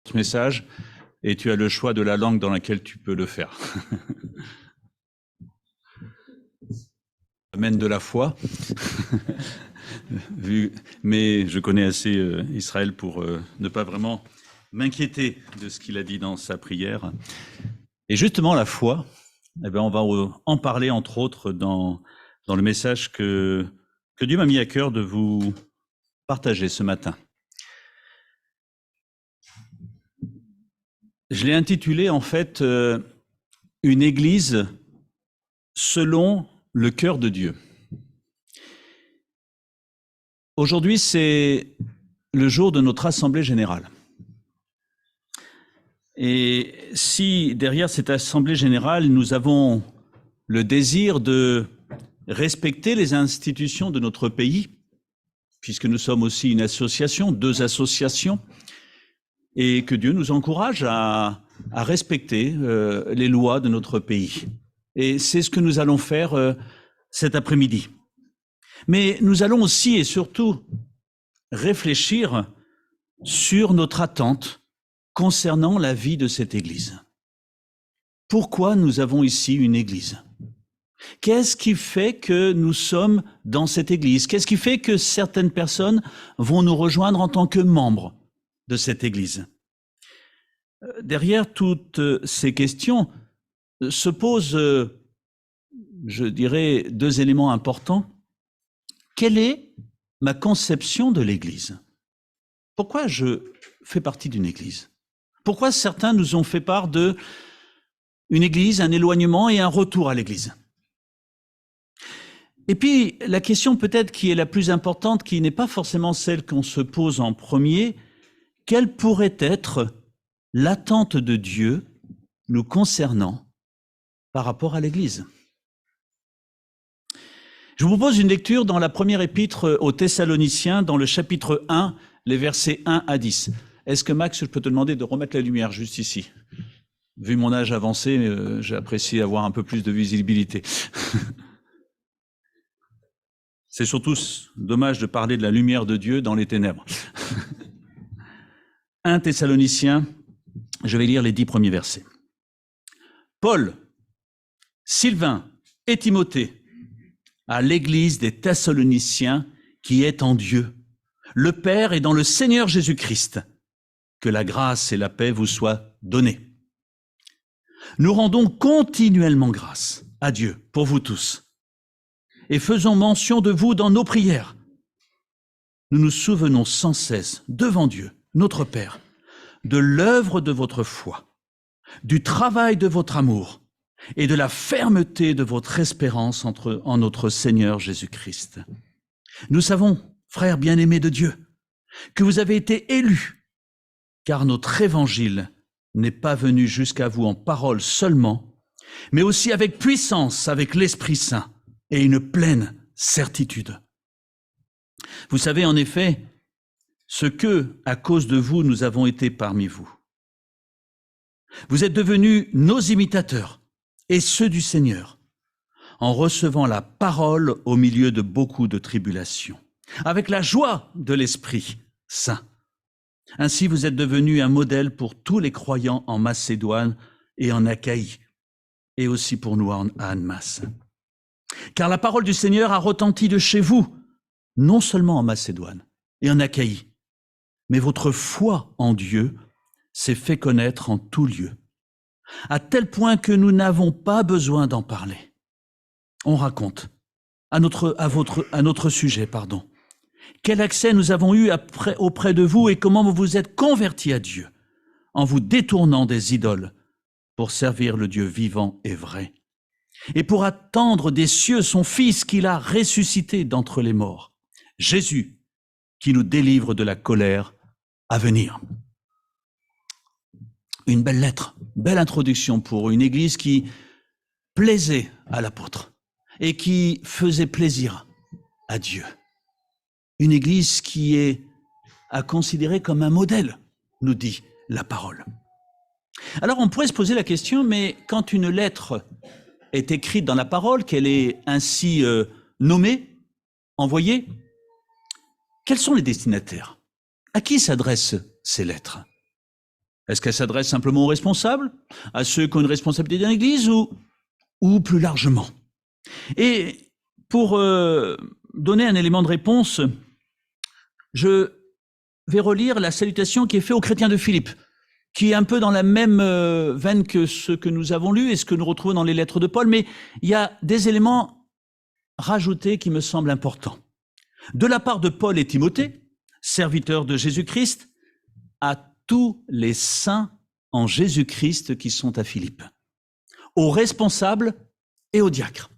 ce message et tu as le choix de la langue dans laquelle tu peux le faire. Amène de la foi, mais je connais assez Israël pour ne pas vraiment m'inquiéter de ce qu'il a dit dans sa prière. Et justement, la foi, eh bien, on va en parler entre autres dans le message que Dieu m'a mis à cœur de vous partager ce matin. Je l'ai intitulé en fait une église selon le cœur de Dieu. Aujourd'hui, c'est le jour de notre assemblée générale. Et si derrière cette assemblée générale, nous avons le désir de respecter les institutions de notre pays, puisque nous sommes aussi une association, 2 associations, et que Dieu nous encourage à respecter les lois de notre pays. Et c'est ce que nous allons faire cet après-midi. Mais nous allons aussi et surtout réfléchir sur notre attente concernant la vie de cette Église. Pourquoi nous avons ici une Église ? Qu'est-ce qui fait que nous sommes dans cette Église ? Qu'est-ce qui fait que certaines personnes vont nous rejoindre en tant que membres de cette Église ? Derrière toutes ces questions se posent, je dirais, 2 éléments importants. Quelle est ma conception de l'Église ? Pourquoi je fais partie d'une Église ? Pourquoi certains nous ont fait part d'une Église, un éloignement et un retour à l'Église ? Et puis, la question peut-être qui est la plus importante, qui n'est pas forcément celle qu'on se pose en premier, quelle pourrait être l'attente de Dieu nous concernant par rapport à l'Église ? Je vous propose une lecture dans la première épître aux Thessaloniciens, dans le chapitre 1, les versets 1 à 10. Est-ce que Max, je peux te demander de remettre la lumière juste ici ? Vu mon âge avancé, j'ai apprécié avoir un peu plus de visibilité. C'est surtout dommage de parler de la lumière de Dieu dans les ténèbres. 1 Thessaloniciens, je vais lire les 10 premiers versets. Paul, Sylvain et Timothée, à l'église des Thessaloniciens qui est en Dieu, le Père et dans le Seigneur Jésus-Christ, que la grâce et la paix vous soient données. Nous rendons continuellement grâce à Dieu pour vous tous et faisons mention de vous dans nos prières. Nous nous souvenons sans cesse devant Dieu, notre Père, de l'œuvre de votre foi, du travail de votre amour et de la fermeté de votre espérance en notre Seigneur Jésus-Christ. Nous savons, frères bien-aimés de Dieu, que vous avez été élus, car notre évangile n'est pas venu jusqu'à vous en parole seulement, mais aussi avec puissance, avec l'Esprit Saint et une pleine certitude. Vous savez en effet ce que, à cause de vous, nous avons été parmi vous. Vous êtes devenus nos imitateurs et ceux du Seigneur, en recevant la parole au milieu de beaucoup de tribulations, avec la joie de l'Esprit Saint. Ainsi, vous êtes devenus un modèle pour tous les croyants en Macédoine et en Achaïe, et aussi pour nous à Annemasse. Car la parole du Seigneur a retenti de chez vous, non seulement en Macédoine et en Achaïe, mais votre foi en Dieu s'est fait connaître en tout lieu, à tel point que nous n'avons pas besoin d'en parler. On raconte à notre sujet, quel accès nous avons eu auprès de vous et comment vous vous êtes convertis à Dieu en vous détournant des idoles pour servir le Dieu vivant et vrai et pour attendre des cieux son Fils qu'il a ressuscité d'entre les morts, Jésus, qui nous délivre de la colère à venir. Une belle lettre, belle introduction pour une église qui plaisait à l'apôtre et qui faisait plaisir à Dieu. Une église qui est à considérer comme un modèle, nous dit la parole. Alors on pourrait se poser la question, mais quand une lettre est écrite dans la parole, qu'elle est ainsi nommée, envoyée, quels sont les destinataires ? À qui s'adressent ces lettres ? Est-ce qu'elle s'adresse simplement aux responsables, à ceux qui ont une responsabilité dans l'Église ou plus largement? Et pour donner un élément de réponse, je vais relire la salutation qui est faite aux chrétiens de Philippe, qui est un peu dans la même veine que ce que nous avons lu et ce que nous retrouvons dans les lettres de Paul, mais il y a des éléments rajoutés qui me semblent importants. De la part de Paul et Timothée, serviteurs de Jésus-Christ, à tous les saints en Jésus-Christ qui sont à Philippe, aux responsables et aux diacres.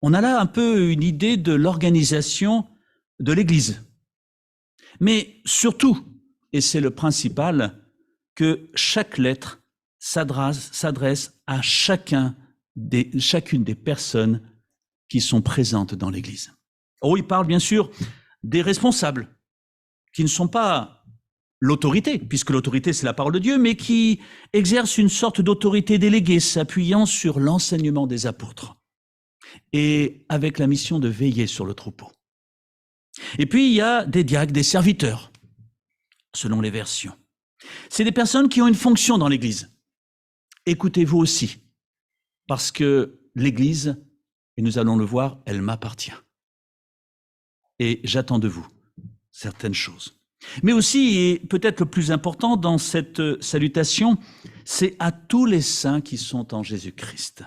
On a là un peu une idée de l'organisation de l'Église. Mais surtout, et c'est le principal, que chaque lettre s'adresse à chacune des personnes qui sont présentes dans l'Église. Oh, il parle bien sûr des responsables, qui ne sont pas l'autorité, puisque l'autorité c'est la parole de Dieu, mais qui exercent une sorte d'autorité déléguée, s'appuyant sur l'enseignement des apôtres, et avec la mission de veiller sur le troupeau. Et puis il y a des diacres, des serviteurs, selon les versions. C'est des personnes qui ont une fonction dans l'Église. Écoutez-vous aussi, parce que l'Église, et nous allons le voir, elle m'appartient. Et j'attends de vous certaines choses. Mais aussi, et peut-être le plus important dans cette salutation, c'est à tous les saints qui sont en Jésus-Christ.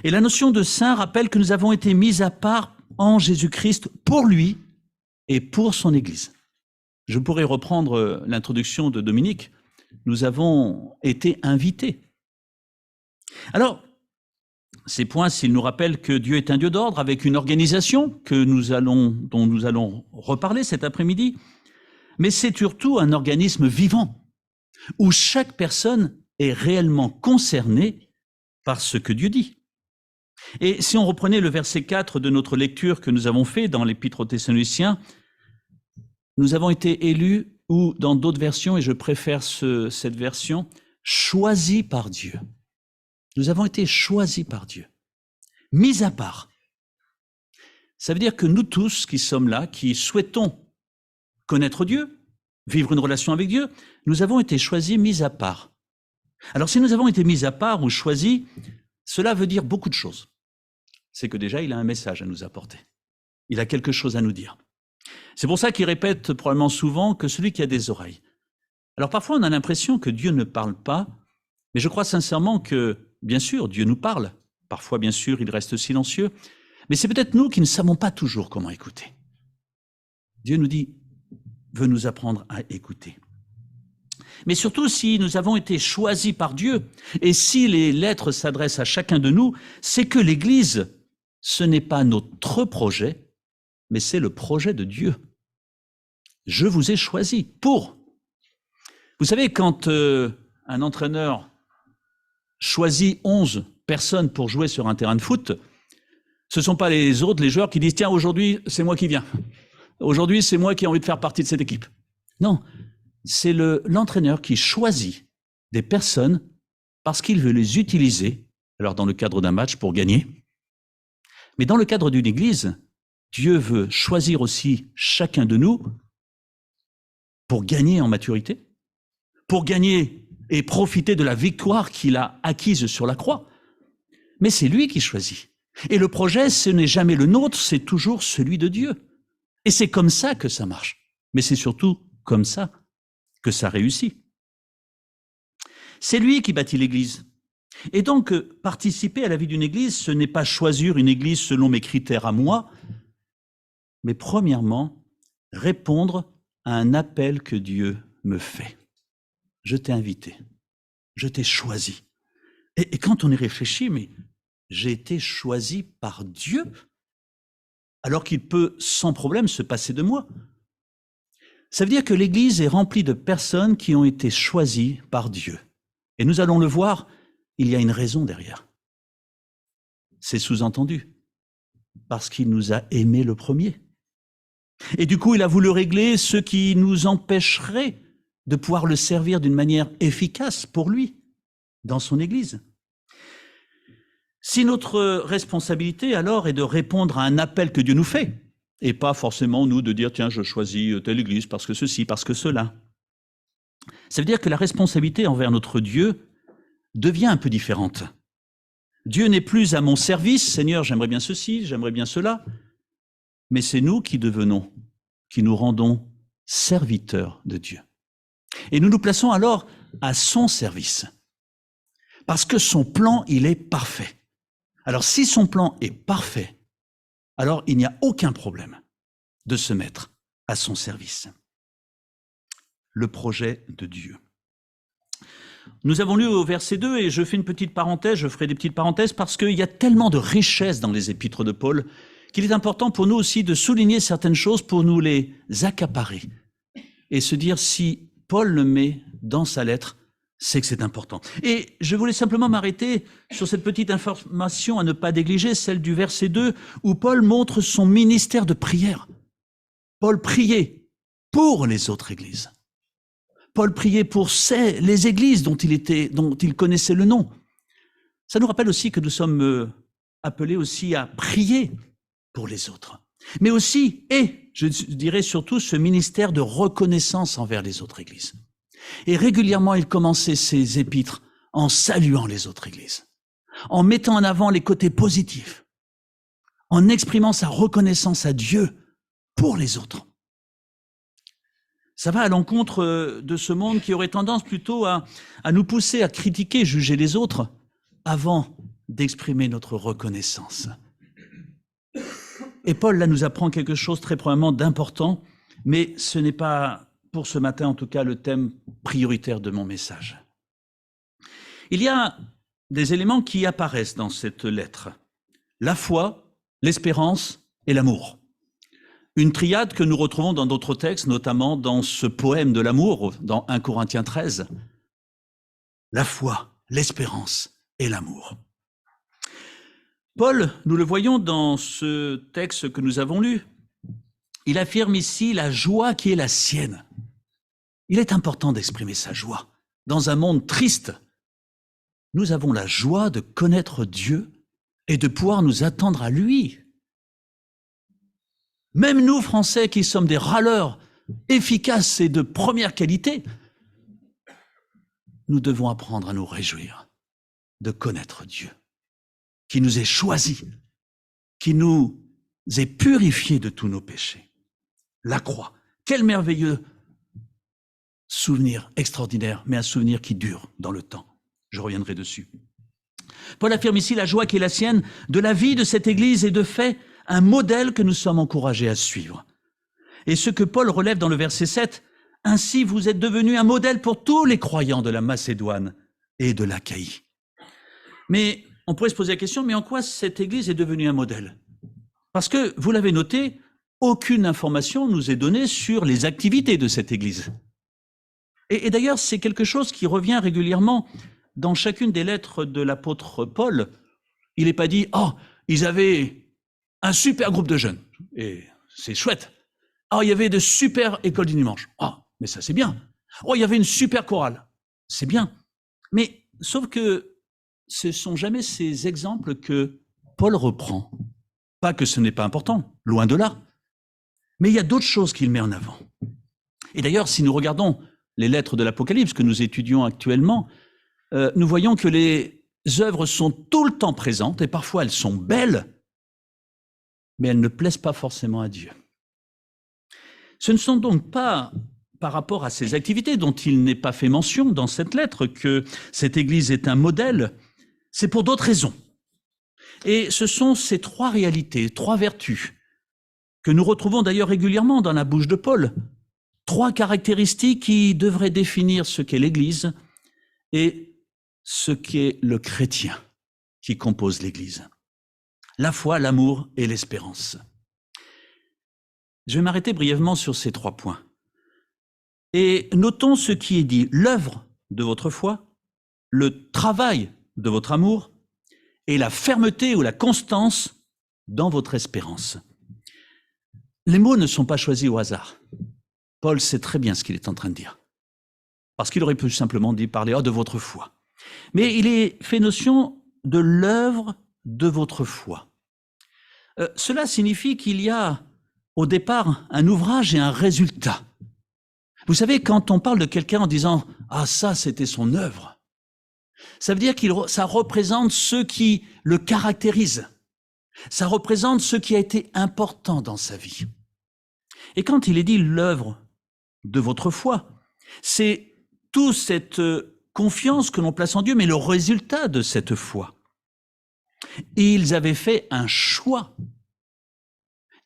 Et la notion de saint rappelle que nous avons été mis à part en Jésus-Christ pour lui et pour son Église. Je pourrais reprendre l'introduction de Dominique. Nous avons été invités. Alors, ces points, s'ils nous rappellent que Dieu est un Dieu d'ordre avec une organisation dont nous allons reparler cet après-midi, mais c'est surtout un organisme vivant où chaque personne est réellement concernée par ce que Dieu dit. Et si on reprenait le verset 4 de notre lecture que nous avons fait dans l'Épître aux Thessaloniciens, nous avons été élus, ou dans d'autres versions, et je préfère cette version, choisis par Dieu. Nous avons été choisis par Dieu, mis à part. Ça veut dire que nous tous qui sommes là, qui souhaitons connaître Dieu, vivre une relation avec Dieu, nous avons été choisis, mis à part. Alors si nous avons été mis à part ou choisis, cela veut dire beaucoup de choses. C'est que déjà, il a un message à nous apporter. Il a quelque chose à nous dire. C'est pour ça qu'il répète probablement souvent que celui qui a des oreilles. Alors parfois, on a l'impression que Dieu ne parle pas, mais je crois sincèrement que, bien sûr, Dieu nous parle. Parfois, bien sûr, il reste silencieux. Mais c'est peut-être nous qui ne savons pas toujours comment écouter. Dieu nous dit, veut nous apprendre à écouter. Mais surtout, si nous avons été choisis par Dieu, et si les lettres s'adressent à chacun de nous, c'est que l'Église, ce n'est pas notre projet, mais c'est le projet de Dieu. Je vous ai choisi pour. Vous savez, quand un entraîneur choisit 11 personnes pour jouer sur un terrain de foot, ce ne sont pas les autres, les joueurs, qui disent « Tiens, aujourd'hui, c'est moi qui viens. Aujourd'hui, c'est moi qui ai envie de faire partie de cette équipe. » Non, c'est l'entraîneur qui choisit des personnes parce qu'il veut les utiliser, alors dans le cadre d'un match pour gagner, mais dans le cadre d'une église, Dieu veut choisir aussi chacun de nous pour gagner en maturité, pour gagner et profiter de la victoire qu'il a acquise sur la croix. Mais c'est lui qui choisit. Et le projet, ce n'est jamais le nôtre, c'est toujours celui de Dieu. Et c'est comme ça que ça marche. Mais c'est surtout comme ça que ça réussit. C'est lui qui bâtit l'Église. Et donc, participer à la vie d'une Église, ce n'est pas choisir une Église selon mes critères à moi, mais premièrement, répondre à un appel que Dieu me fait. Je t'ai invité, je t'ai choisi. Et quand on y réfléchit, mais j'ai été choisi par Dieu, alors qu'il peut sans problème se passer de moi. Ça veut dire que l'Église est remplie de personnes qui ont été choisies par Dieu. Et nous allons le voir, il y a une raison derrière. C'est sous-entendu, parce qu'il nous a aimés le premier. Et du coup, il a voulu régler ce qui nous empêcherait de pouvoir le servir d'une manière efficace pour lui, dans son Église. Si notre responsabilité, alors, est de répondre à un appel que Dieu nous fait, et pas forcément, nous, de dire, tiens, je choisis telle Église parce que ceci, parce que cela, Ça veut dire que la responsabilité envers notre Dieu devient un peu différente. Dieu n'est plus à mon service, Seigneur, j'aimerais bien ceci, j'aimerais bien cela, mais c'est nous qui devenons, qui nous rendons serviteurs de Dieu. Et nous nous plaçons alors à son service, parce que son plan, il est parfait. Alors si son plan est parfait, alors il n'y a aucun problème de se mettre à son service. Le projet de Dieu. Nous avons lu au verset 2, et je fais une petite parenthèse, je ferai des petites parenthèses, parce qu'il y a tellement de richesse dans les épîtres de Paul, qu'il est important pour nous aussi de souligner certaines choses pour nous les accaparer, et se dire si Paul le met dans sa lettre, c'est que c'est important. Et je voulais simplement m'arrêter sur cette petite information à ne pas négliger, celle du verset 2, où Paul montre son ministère de prière. Paul priait pour les autres églises. Paul priait pour les églises dont il connaissait le nom. Ça nous rappelle aussi que nous sommes appelés aussi à prier pour les autres. Mais aussi, et je dirais surtout, ce ministère de reconnaissance envers les autres églises. Et régulièrement, il commençait ses épîtres en saluant les autres églises, en mettant en avant les côtés positifs, en exprimant sa reconnaissance à Dieu pour les autres. Ça va à l'encontre de ce monde qui aurait tendance plutôt à nous pousser à critiquer, juger les autres, avant d'exprimer notre reconnaissance. Et Paul, là, nous apprend quelque chose très probablement d'important, mais ce n'est pas, pour ce matin en tout cas, le thème prioritaire de mon message. Il y a des éléments qui apparaissent dans cette lettre. La foi, l'espérance et l'amour. Une triade que nous retrouvons dans d'autres textes, notamment dans ce poème de l'amour, dans 1 Corinthiens 13. La foi, l'espérance et l'amour. Paul, nous le voyons dans ce texte que nous avons lu, il affirme ici la joie qui est la sienne. Il est important d'exprimer sa joie. Dans un monde triste, nous avons la joie de connaître Dieu et de pouvoir nous attendre à lui. Même nous, Français, qui sommes des râleurs efficaces et de première qualité, nous devons apprendre à nous réjouir de connaître Dieu, qui nous est choisi, qui nous est purifié de tous nos péchés. La croix, quel merveilleux souvenir extraordinaire, mais un souvenir qui dure dans le temps. Je reviendrai dessus. Paul affirme ici la joie qui est la sienne de la vie de cette Église et de fait un modèle que nous sommes encouragés à suivre. Et ce que Paul relève dans le verset 7, « Ainsi vous êtes devenus un modèle pour tous les croyants de la Macédoine et de l'Achaïe. » Mais on pourrait se poser la question, mais en quoi cette Église est devenue un modèle? Parce que, vous l'avez noté, aucune information nous est donnée sur les activités de cette Église. Et d'ailleurs, c'est quelque chose qui revient régulièrement dans chacune des lettres de l'apôtre Paul. Il n'est pas dit « Oh, ils avaient un super groupe de jeunes, et c'est chouette. Oh, il y avait de super écoles du dimanche. Oh, mais ça c'est bien. Oh, il y avait une super chorale. C'est bien. » Mais sauf que ce ne sont jamais ces exemples que Paul reprend. Pas que ce n'est pas important, loin de là. Mais il y a d'autres choses qu'il met en avant. Et d'ailleurs, si nous regardons les lettres de l'Apocalypse que nous étudions actuellement, nous voyons que les œuvres sont tout le temps présentes, et parfois elles sont belles, mais elles ne plaisent pas forcément à Dieu. Ce ne sont donc pas par rapport à ces activités dont il n'est pas fait mention dans cette lettre que cette Église est un modèle, c'est pour d'autres raisons. Et ce sont ces trois réalités, trois vertus, que nous retrouvons d'ailleurs régulièrement dans la bouche de Paul, trois caractéristiques qui devraient définir ce qu'est l'Église et ce qu'est le chrétien qui compose l'Église. La foi, l'amour et l'espérance. Je vais m'arrêter brièvement sur ces trois points. Et notons ce qui est dit, l'œuvre de votre foi, le travail de votre amour et la fermeté ou la constance dans votre espérance. Les mots ne sont pas choisis au hasard. Paul sait très bien ce qu'il est en train de dire. Parce qu'il aurait pu simplement parler de votre foi. Mais il est fait notion de l'œuvre de votre foi. Cela signifie qu'il y a au départ un ouvrage et un résultat. Vous savez, quand on parle de quelqu'un en disant Ah, ça, c'était son œuvre. Ça veut dire ça représente ce qui le caractérise. Ça représente ce qui a été important dans sa vie. Et quand il est dit l'œuvre de votre foi, c'est toute cette confiance que l'on place en Dieu, mais le résultat de cette foi. Ils avaient fait un choix.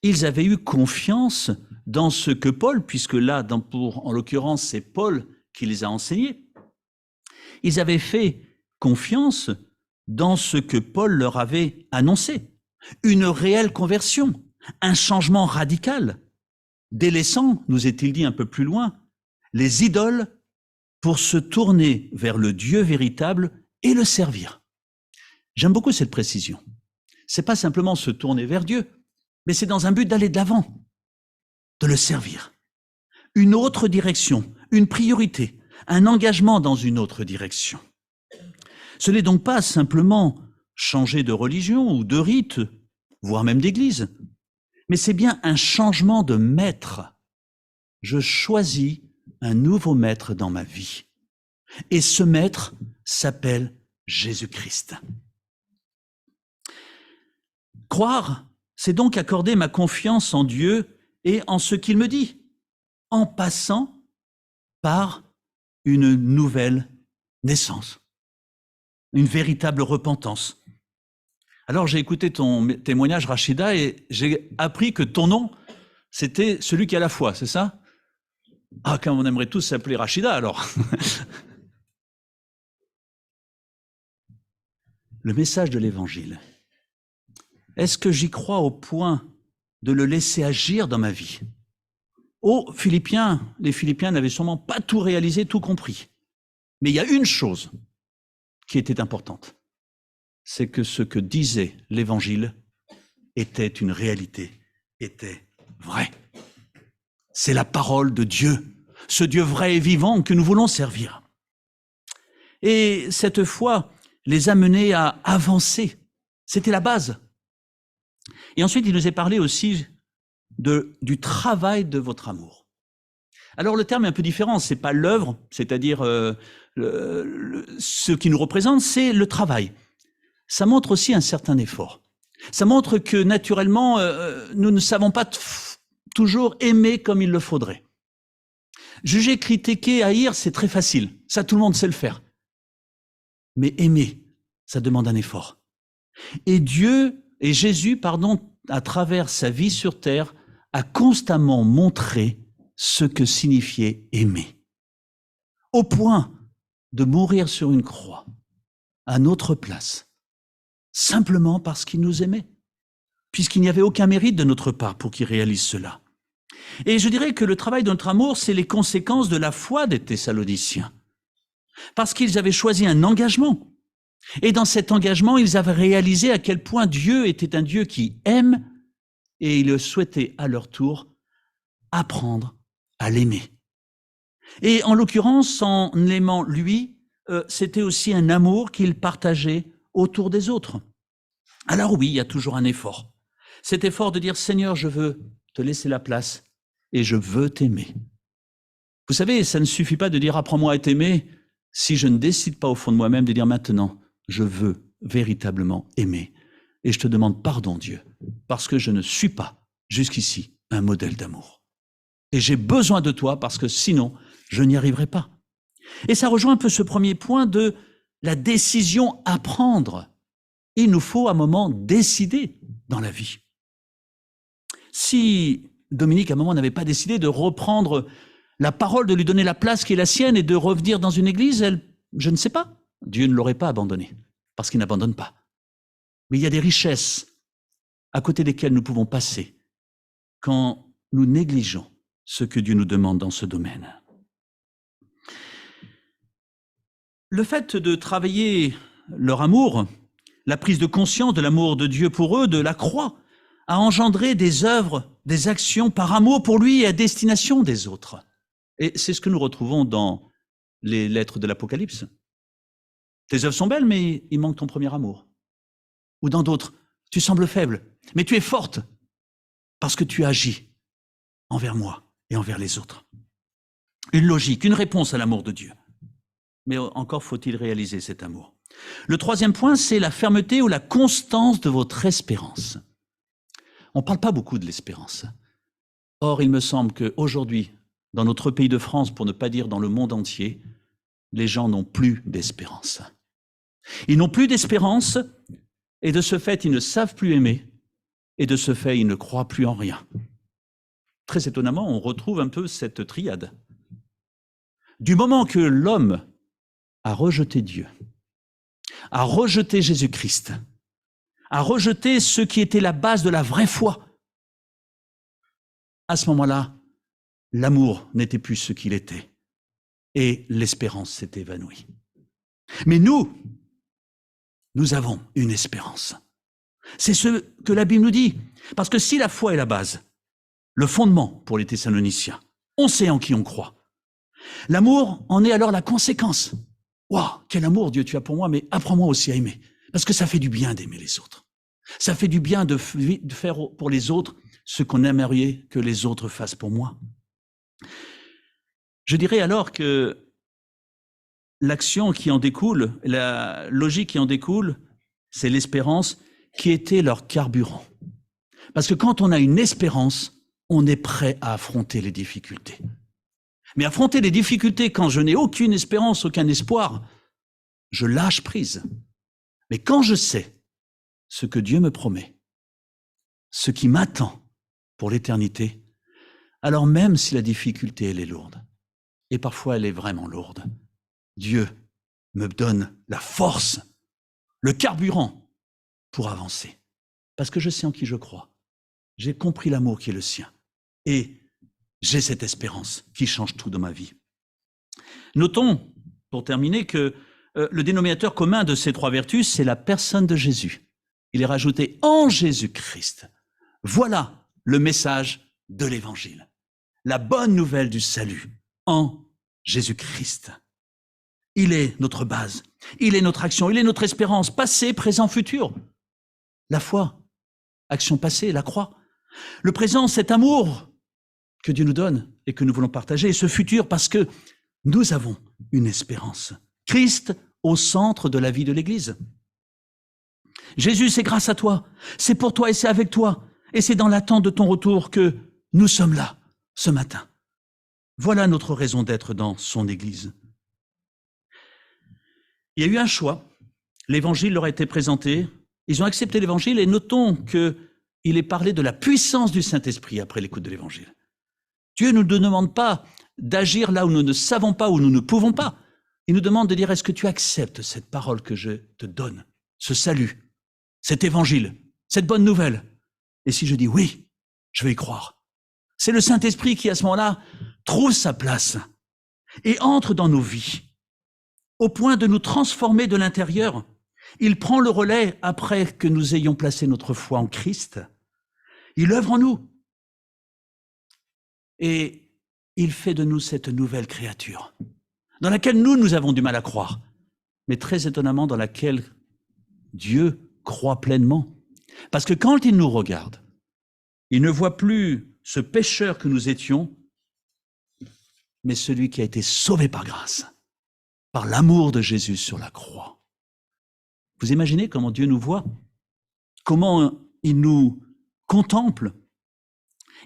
Ils avaient eu confiance dans ce que Paul, puisque là, en l'occurrence, c'est Paul qui les a enseignés. Ils avaient fait confiance dans ce que Paul leur avait annoncé. Une réelle conversion, un changement radical, délaissant, nous est-il dit un peu plus loin, les idoles pour se tourner vers le Dieu véritable et le servir. J'aime beaucoup cette précision. C'est pas simplement se tourner vers Dieu, mais c'est dans un but d'aller de l'avant, de le servir. Une autre direction, une priorité, un engagement dans une autre direction. Ce n'est donc pas simplement changer de religion ou de rite, voire même d'église, mais c'est bien un changement de maître. Je choisis un nouveau maître dans ma vie. Et ce maître s'appelle Jésus-Christ. Croire, c'est donc accorder ma confiance en Dieu et en ce qu'il me dit, en passant par une nouvelle naissance, une véritable repentance. Alors j'ai écouté ton témoignage, Rachida, et j'ai appris que ton nom, c'était celui qui a la foi, c'est ça? Ah, quand on aimerait tous s'appeler Rachida, alors. Le message de l'Évangile, est-ce que j'y crois au point de le laisser agir dans ma vie? Oh, les Philippiens n'avaient sûrement pas tout réalisé, tout compris. Mais il y a une chose qui était importante, c'est que ce que disait l'Évangile était une réalité, était vrai. C'est la parole de Dieu, ce Dieu vrai et vivant que nous voulons servir. Et cette foi les a menés à avancer. C'était la base. Et ensuite, il nous est parlé aussi du travail de votre amour. Alors le terme est un peu différent, c'est pas l'œuvre, c'est-à-dire ce qui nous représente, c'est le travail. Ça montre aussi un certain effort. Ça montre que naturellement, nous ne savons pas toujours aimer comme il le faudrait. Juger, critiquer, haïr, c'est très facile. Ça, tout le monde sait le faire. Mais aimer, ça demande un effort. Et Jésus, à travers sa vie sur terre, a constamment montré ce que signifiait aimer. Au point de mourir sur une croix, à notre place, simplement parce qu'il nous aimait, puisqu'il n'y avait aucun mérite de notre part pour qu'il réalise cela. Et je dirais que le travail de notre amour, c'est les conséquences de la foi des Thessaloniciens. Parce qu'ils avaient choisi un engagement. Et dans cet engagement, ils avaient réalisé à quel point Dieu était un Dieu qui aime, et ils souhaitaient à leur tour apprendre à l'aimer. Et en l'occurrence, en l'aimant lui, c'était aussi un amour qu'il partageait autour des autres. Alors oui, il y a toujours un effort. Cet effort de dire, Seigneur, je veux te laisser la place et je veux t'aimer. Vous savez, ça ne suffit pas de dire, apprends-moi à t'aimer, si je ne décide pas au fond de moi-même de dire maintenant, je veux véritablement aimer. Et je te demande pardon, Dieu, parce que je ne suis pas, jusqu'ici, un modèle d'amour. Et j'ai besoin de toi parce que sinon, je n'y arriverai pas. Et ça rejoint un peu ce premier point de la décision à prendre. Il nous faut à un moment décider dans la vie. Si Dominique, à un moment, n'avait pas décidé de reprendre la parole, de lui donner la place qui est la sienne et de revenir dans une église, je ne sais pas. Dieu ne l'aurait pas abandonné, parce qu'il n'abandonne pas. Mais il y a des richesses à côté desquelles nous pouvons passer quand nous négligeons ce que Dieu nous demande dans ce domaine. Le fait de travailler leur amour, la prise de conscience de l'amour de Dieu pour eux, de la croix, a engendré des œuvres, des actions par amour pour lui et à destination des autres. Et c'est ce que nous retrouvons dans les lettres de l'Apocalypse. Tes œuvres sont belles, mais il manque ton premier amour. Ou dans d'autres, tu sembles faible, mais tu es forte parce que tu agis envers moi et envers les autres. Une logique, une réponse à l'amour de Dieu. mais encore faut-il réaliser cet amour. Le troisième point, c'est la fermeté ou la constance de votre espérance. On ne parle pas beaucoup de l'espérance. Or, il me semble qu'aujourd'hui, dans notre pays de France, pour ne pas dire dans le monde entier, les gens n'ont plus d'espérance. Ils n'ont plus d'espérance, et de ce fait, ils ne savent plus aimer, et de ce fait, ils ne croient plus en rien. Très étonnamment, on retrouve un peu cette triade. Du moment que l'homme a rejeté Dieu, a rejeté Jésus-Christ, a rejeté ce qui était la base de la vraie foi, à ce moment-là, l'amour n'était plus ce qu'il était et l'espérance s'est évanouie. Mais nous avons une espérance. C'est ce que la Bible nous dit. Parce que si la foi est la base, le fondement pour les Thessaloniciens, on sait en qui on croit. L'amour en est alors la conséquence. Waouh, quel amour Dieu tu as pour moi, mais apprends-moi aussi à aimer. Parce que ça fait du bien d'aimer les autres. Ça fait du bien de faire pour les autres ce qu'on aimerait que les autres fassent pour moi. Je dirais alors que l'action qui en découle, la logique qui en découle, c'est l'espérance qui était leur carburant. Parce que quand on a une espérance, on est prêt à affronter les difficultés. Mais affronter les difficultés quand je n'ai aucune espérance, aucun espoir, je lâche prise. Mais quand je sais ce que Dieu me promet, ce qui m'attend pour l'éternité, alors même si la difficulté, elle est lourde, et parfois elle est vraiment lourde, Dieu me donne la force, le carburant pour avancer. Parce que je sais en qui je crois. J'ai compris l'amour qui est le sien. Et j'ai cette espérance qui change tout dans ma vie. Notons, pour terminer, que le dénominateur commun de ces trois vertus, c'est la personne de Jésus. Il est rajouté en Jésus-Christ. Voilà le message de l'Évangile. La bonne nouvelle du salut en Jésus-Christ. Il est notre base, il est notre action, il est notre espérance, passé, présent, futur. La foi, action passée, la croix. Le présent, cet amour que Dieu nous donne et que nous voulons partager, et ce futur parce que nous avons une espérance. Christ au centre de la vie de l'Église. Jésus, c'est grâce à toi, c'est pour toi et c'est avec toi, et c'est dans l'attente de ton retour que nous sommes là ce matin. Voilà notre raison d'être dans son Église. Il y a eu un choix, l'Évangile leur a été présenté, ils ont accepté l'Évangile et notons qu'il est parlé de la puissance du Saint-Esprit après l'écoute de l'Évangile. Dieu ne nous demande pas d'agir là où nous ne savons pas, où nous ne pouvons pas. Il nous demande de dire, est-ce que tu acceptes cette parole que je te donne, ce salut, cet Évangile, cette bonne nouvelle? Et si je dis oui, je vais y croire. C'est le Saint-Esprit qui, à ce moment-là, trouve sa place et entre dans nos vies, au point de nous transformer de l'intérieur. Il prend le relais après que nous ayons placé notre foi en Christ. Il œuvre en nous. Et il fait de nous cette nouvelle créature, dans laquelle nous avons du mal à croire, mais très étonnamment dans laquelle Dieu croit pleinement. Parce que quand il nous regarde, il ne voit plus ce pécheur que nous étions, mais celui qui a été sauvé par grâce, par l'amour de Jésus sur la croix. Vous imaginez comment Dieu nous voit? Comment il nous contemple?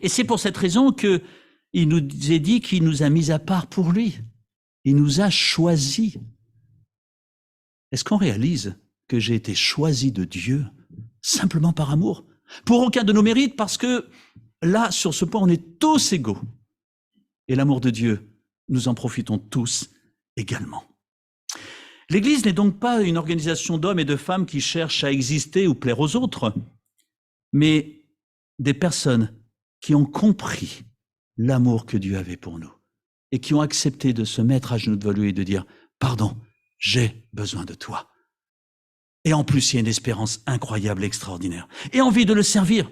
Et c'est pour cette raison qu'il nous est dit qu'il nous a mis à part pour lui. Il nous a choisis. Est-ce qu'on réalise que j'ai été choisi de Dieu simplement par amour? Pour aucun de nos mérites, parce que là, sur ce point, on est tous égaux. Et l'amour de Dieu, nous en profitons tous également. L'Église n'est donc pas une organisation d'hommes et de femmes qui cherchent à exister ou plaire aux autres, mais des personnes qui ont compris l'amour que Dieu avait pour nous et qui ont accepté de se mettre à genoux devant lui et de dire « Pardon, j'ai besoin de toi ». Et en plus, il y a une espérance incroyable, extraordinaire. Et envie de le servir.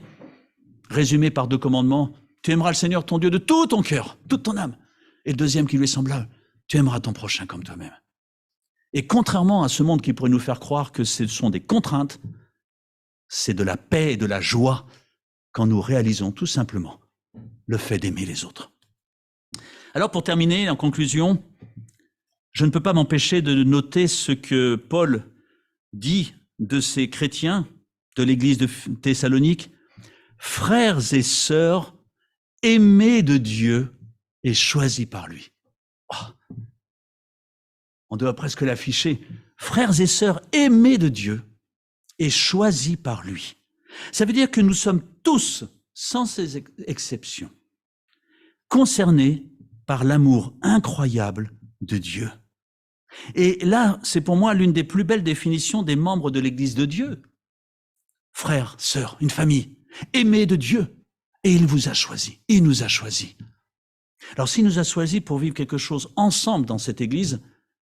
Résumé par 2 commandements, tu aimeras le Seigneur ton Dieu de tout ton cœur, toute ton âme. Et le deuxième qui lui est semblable, tu aimeras ton prochain comme toi-même. Et contrairement à ce monde qui pourrait nous faire croire que ce sont des contraintes, c'est de la paix et de la joie quand nous réalisons tout simplement le fait d'aimer les autres. Alors pour terminer, en conclusion, je ne peux pas m'empêcher de noter ce que Paul dit de ces chrétiens de l'église de Thessalonique. Frères et sœurs, aimés de Dieu et choisis par lui. Oh, on doit presque l'afficher. Frères et sœurs, aimés de Dieu et choisis par lui. Ça veut dire que nous sommes tous, sans ces exceptions, concernés par l'amour incroyable de Dieu. Et là, c'est pour moi l'une des plus belles définitions des membres de l'Église de Dieu. Frères, sœurs, une famille, aimés de Dieu. Et il vous a choisi, il nous a choisis. Alors s'il nous a choisis pour vivre quelque chose ensemble dans cette Église,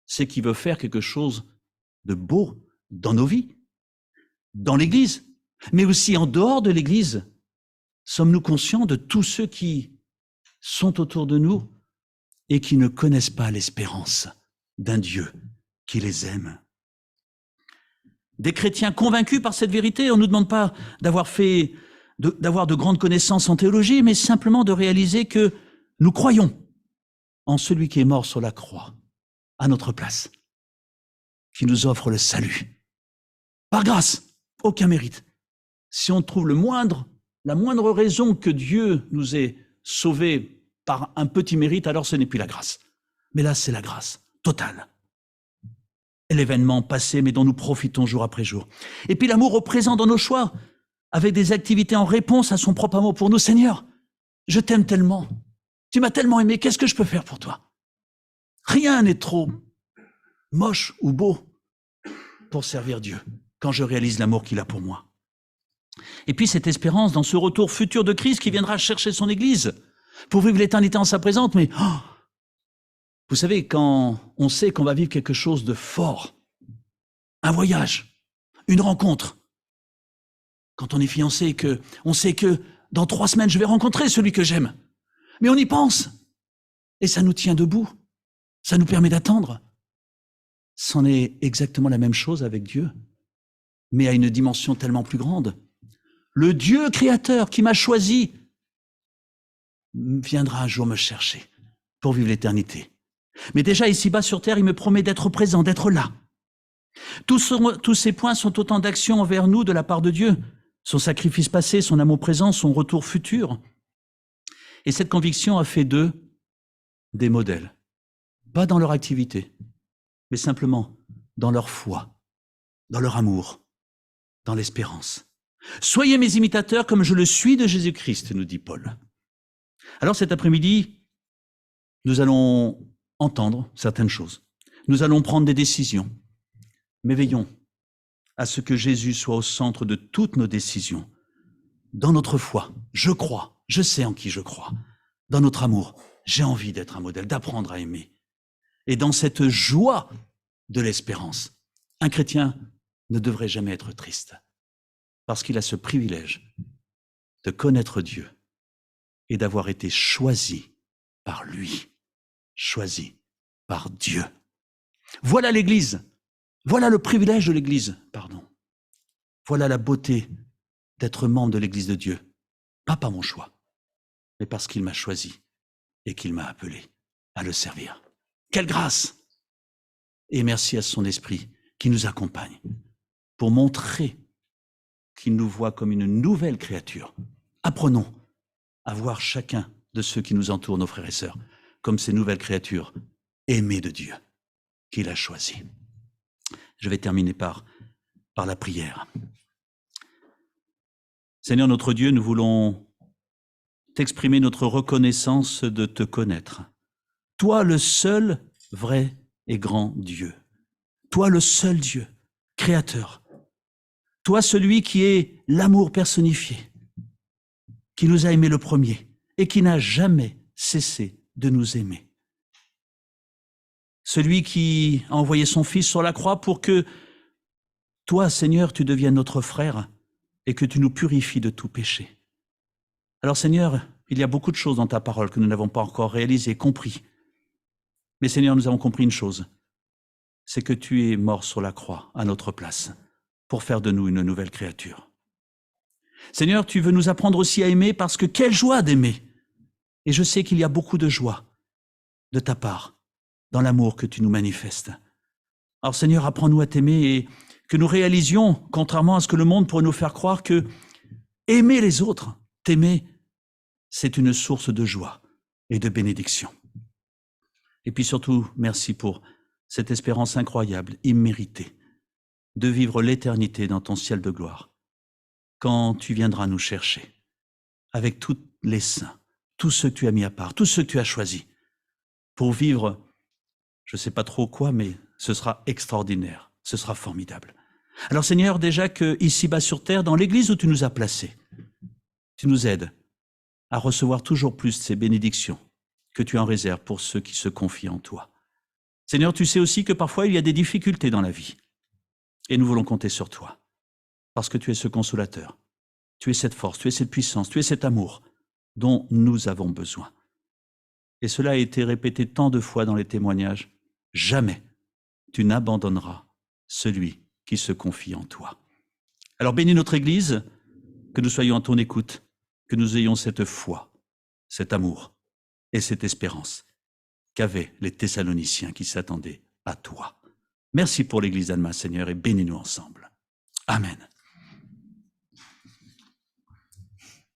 c'est qu'il veut faire quelque chose de beau dans nos vies, dans l'Église, mais aussi en dehors de l'Église. Sommes-nous conscients de tous ceux qui sont autour de nous et qui ne connaissent pas l'espérance d'un Dieu qui les aime? Des chrétiens convaincus par cette vérité. On ne nous demande pas d'avoir de grandes connaissances en théologie, mais simplement de réaliser que nous croyons en celui qui est mort sur la croix, à notre place, qui nous offre le salut. Par grâce, aucun mérite. Si on trouve la moindre raison que Dieu nous ait sauvés par un petit mérite, alors ce n'est plus la grâce. Mais là, c'est la grâce totale. Et l'événement passé, mais dont nous profitons jour après jour. Et puis l'amour au présent dans nos choix, avec des activités en réponse à son propre amour pour nous. Seigneur, je t'aime tellement. Tu m'as tellement aimé, qu'est-ce que je peux faire pour toi? Rien n'est trop moche ou beau pour servir Dieu quand je réalise l'amour qu'il a pour moi. Et puis cette espérance dans ce retour futur de Christ qui viendra chercher son Église pour vivre l'éternité en sa présence. Mais vous savez, quand on sait qu'on va vivre quelque chose de fort, un voyage, une rencontre, quand on est fiancé et qu'on sait que dans 3 semaines, je vais rencontrer celui que j'aime, mais on y pense et ça nous tient debout, ça nous permet d'attendre. C'en est exactement la même chose avec Dieu, mais à une dimension tellement plus grande. Le Dieu créateur qui m'a choisi viendra un jour me chercher pour vivre l'éternité. Mais déjà ici-bas sur terre, il me promet d'être présent, d'être là. Tous ces points sont autant d'actions envers nous de la part de Dieu. Son sacrifice passé, son amour présent, son retour futur. Et cette conviction a fait d'eux des modèles. Pas dans leur activité, mais simplement dans leur foi, dans leur amour, dans l'espérance. Soyez mes imitateurs comme je le suis de Jésus-Christ, nous dit Paul. Alors cet après-midi, nous allons entendre certaines choses. Nous allons prendre des décisions. Mais veillons à ce que Jésus soit au centre de toutes nos décisions. Dans notre foi, je crois, je sais en qui je crois. Dans notre amour, j'ai envie d'être un modèle, d'apprendre à aimer. Et dans cette joie de l'espérance, un chrétien ne devrait jamais être triste, parce qu'il a ce privilège de connaître Dieu et d'avoir été choisi par lui, choisi par Dieu. Voilà l'Église. Voilà le privilège de l'Église, pardon. Voilà la beauté d'être membre de l'Église de Dieu. Pas par mon choix, mais parce qu'il m'a choisi et qu'il m'a appelé à le servir. Quelle grâce! Et merci à son esprit qui nous accompagne pour montrer qu'il nous voit comme une nouvelle créature. Apprenons à voir chacun de ceux qui nous entourent, nos frères et sœurs, comme ces nouvelles créatures aimées de Dieu qu'il a choisies. Je vais terminer par la prière. Seigneur notre Dieu, nous voulons t'exprimer notre reconnaissance de te connaître. Toi, le seul vrai et grand Dieu. Toi, le seul Dieu, créateur. Toi, celui qui est l'amour personnifié, qui nous a aimés le premier et qui n'a jamais cessé de nous aimer. Celui qui a envoyé son Fils sur la croix pour que toi, Seigneur, tu deviennes notre frère et que tu nous purifies de tout péché. Alors, Seigneur, il y a beaucoup de choses dans ta parole que nous n'avons pas encore réalisées, compris. Mais Seigneur, nous avons compris une chose, c'est que tu es mort sur la croix à notre place pour faire de nous une nouvelle créature. Seigneur, tu veux nous apprendre aussi à aimer parce que quelle joie d'aimer! Et je sais qu'il y a beaucoup de joie de ta part dans l'amour que tu nous manifestes. Alors Seigneur, apprends-nous à t'aimer et que nous réalisions, contrairement à ce que le monde pourrait nous faire croire, que aimer les autres, t'aimer, c'est une source de joie et de bénédiction. Et puis surtout, merci pour cette espérance incroyable, imméritée, de vivre l'éternité dans ton ciel de gloire, quand tu viendras nous chercher, avec tous les saints, tous ceux que tu as mis à part, tous ceux que tu as choisis, pour vivre, je ne sais pas trop quoi, mais ce sera extraordinaire, ce sera formidable. Alors Seigneur, déjà que ici-bas sur terre, dans l'église où tu nous as placés, tu nous aides à recevoir toujours plus ces bénédictions que tu en réserves pour ceux qui se confient en toi. Seigneur, tu sais aussi que parfois il y a des difficultés dans la vie. Et nous voulons compter sur toi, parce que tu es ce consolateur. Tu es cette force, tu es cette puissance, tu es cet amour dont nous avons besoin. Et cela a été répété tant de fois dans les témoignages. Jamais tu n'abandonneras celui qui se confie en toi. Alors bénis notre Église, que nous soyons à ton écoute, que nous ayons cette foi, cet amour et cette espérance qu'avaient les Thessaloniciens qui s'attendaient à toi. Merci pour l'Église d'Alma, Seigneur, et bénis-nous ensemble. Amen.